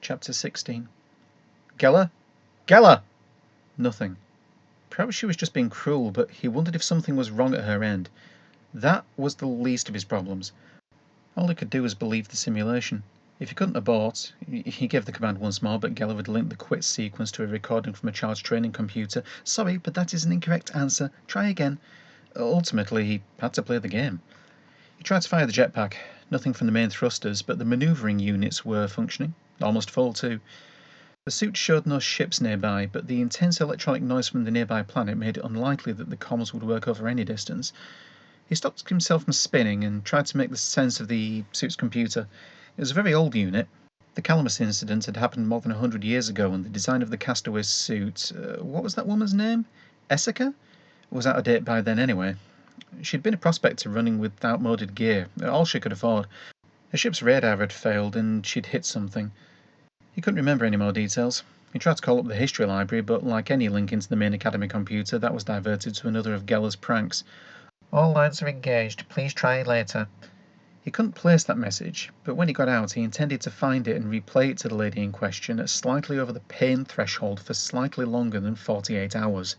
Chapter 16. Geller? Geller! Nothing. Perhaps she was just being cruel, but he wondered if something was wrong at her end. That was the least of his problems. All he could do was believe the simulation. If he couldn't abort, he gave the command once more, but Geller had linked the quit sequence to a recording from a child's training computer. Sorry, but that is an incorrect answer. Try again. Ultimately, he had to play the game. He tried to fire the jetpack. Nothing from the main thrusters, but the manoeuvring units were functioning. Almost full, too. The suit showed no ships nearby, but the intense electronic noise from the nearby planet made it unlikely that the comms would work over any distance. He stopped himself from spinning and tried to make sense of the suit's computer. It was a very old unit. The Calamus incident had happened more than 100 years ago, and the design of the castaway's suit, what was that woman's name? Essica? Was out of date by then anyway. She'd been a prospector running with outmoded gear, all she could afford. The ship's radar had failed, and she'd hit something. He couldn't remember any more details. He tried to call up the history library, but like any link into the main academy computer, that was diverted to another of Geller's pranks. All lines are engaged. Please try later. He couldn't place that message, but when he got out, he intended to find it and replay it to the lady in question at slightly over the pain threshold for slightly longer than 48 hours.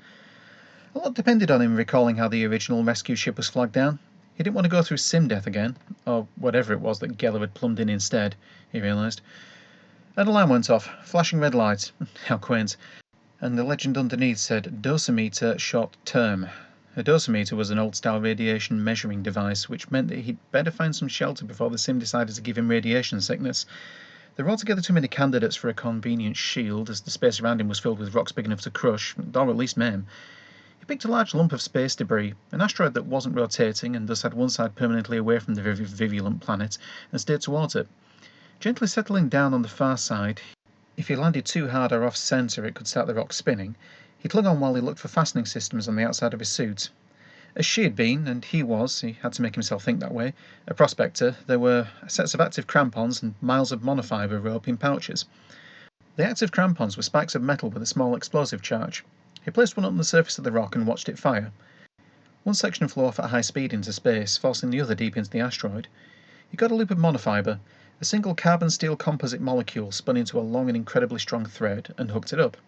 A lot depended on him recalling how the original rescue ship was flagged down. He didn't want to go through sim death again, or whatever it was that Geller had plumbed in instead, he realised. An alarm went off, flashing red lights. How quaint. And the legend underneath said dosimeter short term. A dosimeter was an old-style radiation measuring device, which meant that he'd better find some shelter before the sim decided to give him radiation sickness. There were altogether too many candidates for a convenient shield, as the space around him was filled with rocks big enough to crush, or at least maim. He picked a large lump of space debris, an asteroid that wasn't rotating and thus had one side permanently away from the very virulent planet, and steered towards it. Gently settling down on the far side, if he landed too hard or off-centre it could start the rock spinning, he clung on while he looked for fastening systems on the outside of his suit. As she had been, and he had to make himself think that way, a prospector, there were sets of active crampons and miles of monofibre rope in pouches. The active crampons were spikes of metal with a small explosive charge. He placed one on the surface of the rock and watched it fire. One section flew off at high speed into space, forcing the other deep into the asteroid. He got a loop of monofibre, a single carbon-steel composite molecule spun into a long and incredibly strong thread, and hooked it up.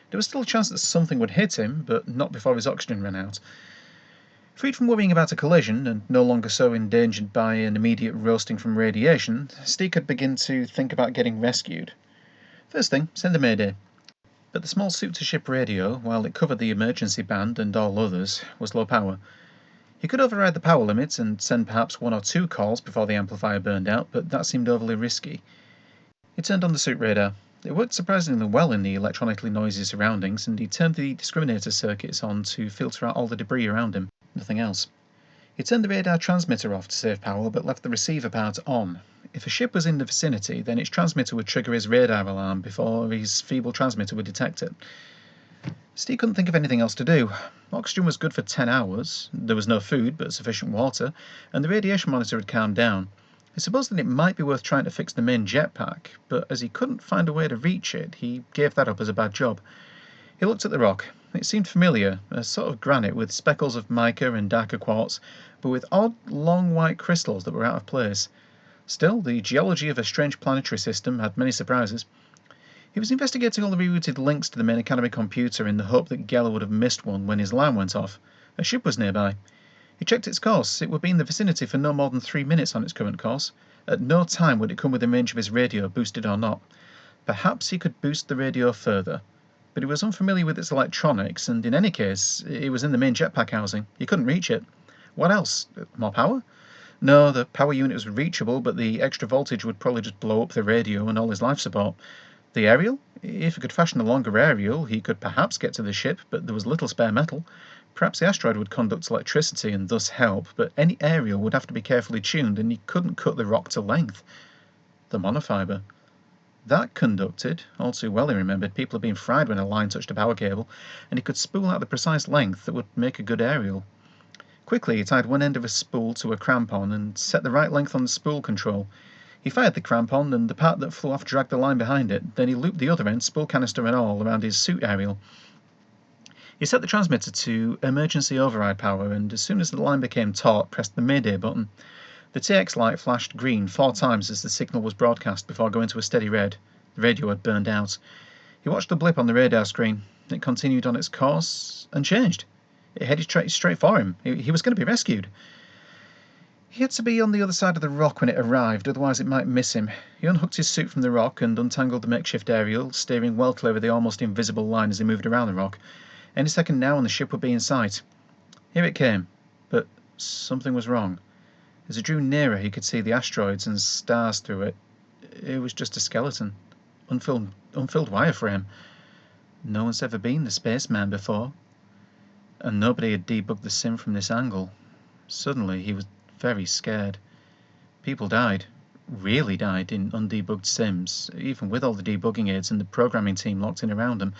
There was still a chance that something would hit him, but not before his oxygen ran out. Freed from worrying about a collision, and no longer so endangered by an immediate roasting from radiation, Steve could begin to think about getting rescued. First thing, send a mayday. But the small suit-to-ship radio, while it covered the emergency band and all others, was low power. He could override the power limit and send perhaps 1 or 2 calls before the amplifier burned out, but that seemed overly risky. He turned on the suit radar. It worked surprisingly well in the electronically noisy surroundings, and he turned the discriminator circuits on to filter out all the debris around him. Nothing else. He turned the radar transmitter off to save power, but left the receiver part on. If a ship was in the vicinity, then its transmitter would trigger his radar alarm before his feeble transmitter would detect it. Steve couldn't think of anything else to do. Oxygen was good for 10 hours, there was no food but sufficient water, and the radiation monitor had calmed down. He supposed that it might be worth trying to fix the main jetpack, but as he couldn't find a way to reach it, he gave that up as a bad job. He looked at the rock. It seemed familiar, a sort of granite with speckles of mica and darker quartz, but with odd, long white crystals that were out of place. Still, the geology of a strange planetary system had many surprises. He was investigating all the rerouted links to the main academy computer in the hope that Geller would have missed one when his alarm went off. A ship was nearby. He checked its course. It would be in the vicinity for no more than 3 minutes on its current course. At no time would it come within range of his radio, boosted or not. Perhaps he could boost the radio further. But he was unfamiliar with its electronics, and in any case, it was in the main jetpack housing. He couldn't reach it. What else? More power? No, the power unit was reachable, but the extra voltage would probably just blow up the radio and all his life support. The aerial? If he could fashion a longer aerial, he could perhaps get to the ship, but there was little spare metal. Perhaps the asteroid would conduct electricity and thus help, but any aerial would have to be carefully tuned, and he couldn't cut the rock to length. The monofibre. That conducted, all too well he remembered, people had been fried when a line touched a power cable, and he could spool out the precise length that would make a good aerial. Quickly he tied one end of a spool to a crampon and set the right length on the spool control. He fired the crampon, and the part that flew off dragged the line behind it. Then he looped the other end, spool canister and all, around his suit aerial. He set the transmitter to emergency override power, and as soon as the line became taut, pressed the mayday button. The TX light flashed green 4 times as the signal was broadcast before going to a steady red. The radio had burned out. He watched the blip on the radar screen. It continued on its course and changed. It headed straight for him. He was going to be rescued. He had to be on the other side of the rock when it arrived, otherwise it might miss him. He unhooked his suit from the rock and untangled the makeshift aerial, steering well clear of the almost invisible line as he moved around the rock. Any second now and the ship would be in sight. Here it came, but something was wrong. As it drew nearer, he could see the asteroids and stars through it. It was just a skeleton. Unfilled wireframe. No one's ever been the spaceman before. And nobody had debugged the sim from this angle. Suddenly, he was very scared. People died. Really died in undebugged sims, even with all the debugging aids and the programming team locked in around them.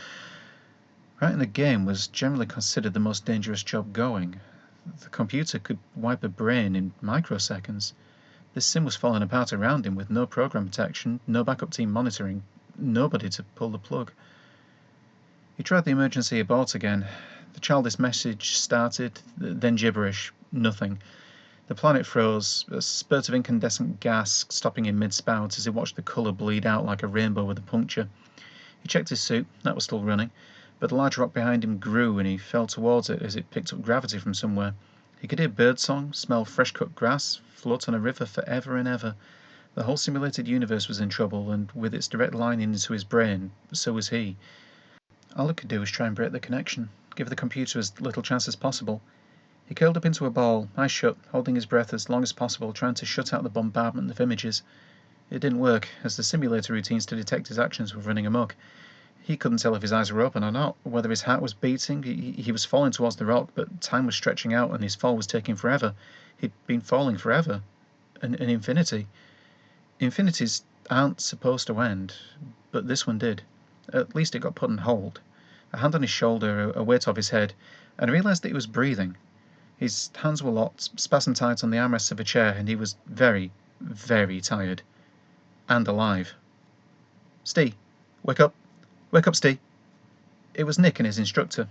Writing the game was generally considered the most dangerous job going. The computer could wipe a brain in microseconds. This sim was falling apart around him with no program protection, no backup team monitoring, nobody to pull the plug. He tried the emergency abort again. The childish message started, then gibberish, nothing. The planet froze, a spurt of incandescent gas stopping in mid-spout as he watched the colour bleed out like a rainbow with a puncture. He checked his suit, that was still running, but the large rock behind him grew and he fell towards it as it picked up gravity from somewhere. He could hear birdsong, smell fresh-cut grass, float on a river forever and ever. The whole simulated universe was in trouble, and with its direct line into his brain, so was he. All he could do was try and break the connection, give the computer as little chance as possible. He curled up into a ball, eyes shut, holding his breath as long as possible, trying to shut out the bombardment of images. It didn't work, as the simulator routines to detect his actions were running amok. He couldn't tell if his eyes were open or not, whether his heart was beating. He was falling towards the rock, but time was stretching out and his fall was taking forever. He'd been falling forever. An infinity. Infinities aren't supposed to end, but this one did. At least it got put on hold. A hand on his shoulder, a weight off his head, and I realised that he was breathing. His hands were locked, spasmed tight on the armrests of a chair, and he was very, very tired. And alive. "Steve, wake up. Wake up, Steve." It was Nick and his instructor.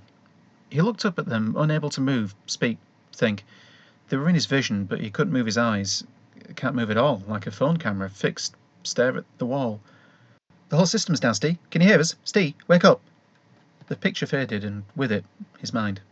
He looked up at them, unable to move, speak, think. They were in his vision, but he couldn't move his eyes. Can't move at all, like a phone camera, fixed, stare at the wall. "The whole system's down, Steve. Can you hear us? Steve, wake up." The picture faded, and with it, his mind.